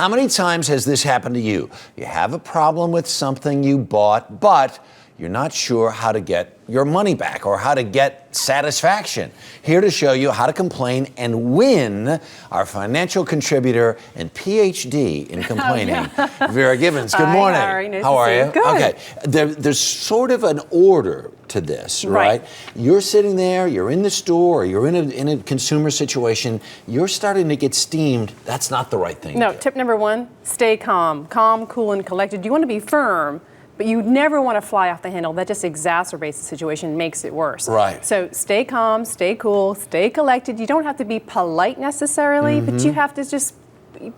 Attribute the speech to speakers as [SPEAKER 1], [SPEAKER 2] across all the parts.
[SPEAKER 1] How many times has this happened to you? You have a problem with something you bought, but you're not sure how to get your money back or how to get satisfaction. Here to show you how to complain and win, our financial contributor and PhD in complaining, Vera Gibbons. Good morning.
[SPEAKER 2] Harry. Nice
[SPEAKER 1] how
[SPEAKER 2] to
[SPEAKER 1] are
[SPEAKER 2] see
[SPEAKER 1] you?
[SPEAKER 2] you. Good.
[SPEAKER 1] Okay. There's sort of an order to this, right? You're sitting there, you're in the store, you're in a consumer situation, you're starting to get steamed. That's not the right thing.
[SPEAKER 2] No, tip number one, stay calm. Calm, cool, and collected. You want to be firm, but you never want to fly off the handle. That just exacerbates the situation, makes it worse.
[SPEAKER 1] Right.
[SPEAKER 2] So stay calm, stay cool, stay collected. You don't have to be polite necessarily, but you have to just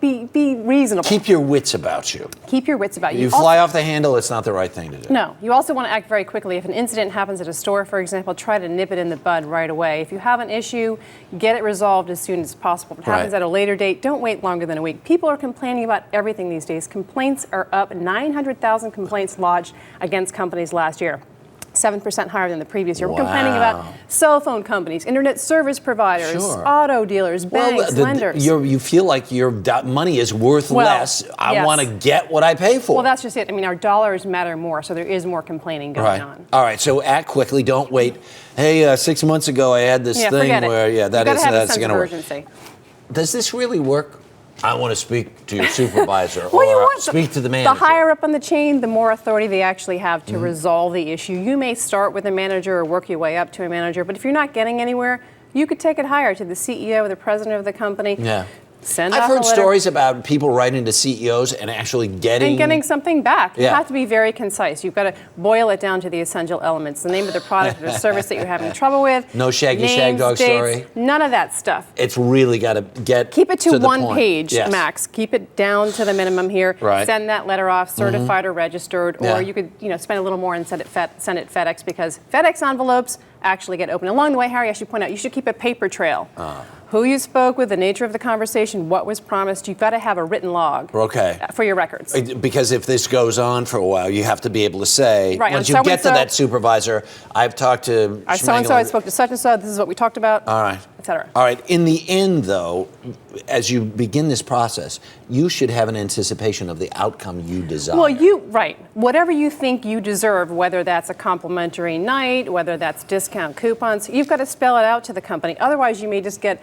[SPEAKER 2] be reasonable.
[SPEAKER 1] Keep your wits about you.
[SPEAKER 2] Keep your wits about you.
[SPEAKER 1] You fly off the handle, it's not the right thing to do.
[SPEAKER 2] No, you also want to act very quickly. If an incident happens at a store, for example, try to nip it in the bud right away. If you have an issue, get it resolved as soon as possible. If it happens at a later date, don't wait longer than a week. People are complaining about everything these days. Complaints are up. 900,000 complaints lodged against companies last year. 7% higher than the previous year. We're complaining about cell phone companies, internet service providers, auto dealers, banks, lenders.
[SPEAKER 1] You feel like your money is worth less. I want to get what I pay for.
[SPEAKER 2] Well, that's just it. I mean, our dollars matter more, so there is more complaining going on.
[SPEAKER 1] All right, so act quickly. Don't wait. Hey, 6 months ago I had this thing where, that's going to work. Does this really work? I want to speak to your supervisor or speak to the manager.
[SPEAKER 2] The higher up on the chain, the more authority they actually have to resolve the issue. You may start with a manager or work your way up to a manager, but if you're not getting anywhere, you could take it higher to the CEO or the president of the company.
[SPEAKER 1] Yeah.
[SPEAKER 2] I've
[SPEAKER 1] heard stories about people writing to CEOs and actually getting
[SPEAKER 2] something back. You have to be very concise. You've got to boil it down to the essential elements: the name of the product or the service that you're having trouble with.
[SPEAKER 1] No shaggy shag dog story.
[SPEAKER 2] None of that stuff.
[SPEAKER 1] It's really got to
[SPEAKER 2] keep it to
[SPEAKER 1] the
[SPEAKER 2] one
[SPEAKER 1] point.
[SPEAKER 2] page max. Keep it down to the minimum here. Send that letter off, certified or registered, or you could spend a little more and send it FedEx, because FedEx envelopes actually get open. Along the way, Harry, I should point out, you should keep a paper trail. Who you spoke with, the nature of the conversation, what was promised. You've got to have a written log for your records.
[SPEAKER 1] Because if this goes on for a while, you have to be able to say, once you get to that supervisor, I've talked to
[SPEAKER 2] so-and-so, I spoke to such-and-so, this is what we talked about, et cetera.
[SPEAKER 1] All right. In the end, though, as you begin this process, you should have an anticipation of the outcome you desire.
[SPEAKER 2] Well, whatever you think you deserve, whether that's a complimentary night, whether that's discount coupons, you've got to spell it out to the company. Otherwise, you may just get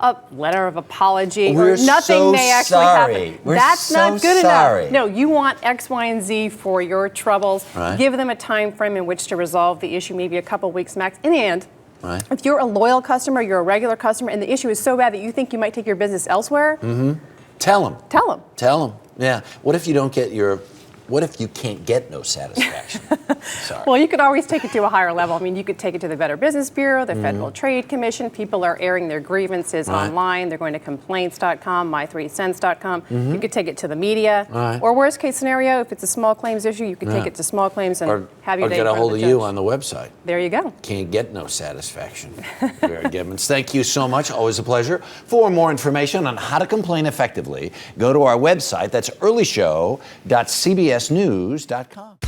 [SPEAKER 2] a letter of apology or nothing may actually happen. That's not good enough. No, you want X, Y, and Z for your troubles. Give them a time frame in which to resolve the issue, maybe a couple weeks max. In the end, if you're a loyal customer, you're a regular customer, and the issue is so bad that you think you might take your business elsewhere,
[SPEAKER 1] tell them.
[SPEAKER 2] Tell them.
[SPEAKER 1] Tell them. Yeah. What if you can't get no satisfaction? Sorry.
[SPEAKER 2] Well, you could always take it to a higher level. I mean, you could take it to the Better Business Bureau, the Federal Trade Commission. People are airing their grievances online. They're going to complaints.com, my3cents.com. You could take it to the media. Or worst case scenario, if it's a small claims issue, you could take it to small claims and have your day in front of the judge. Or get a hold of you on the website. There you go.
[SPEAKER 1] Can't get no satisfaction. Vera Gibbons, thank you so much. Always a pleasure. For more information on how to complain effectively, go to our website. That's earlyshow.cbsnews.com.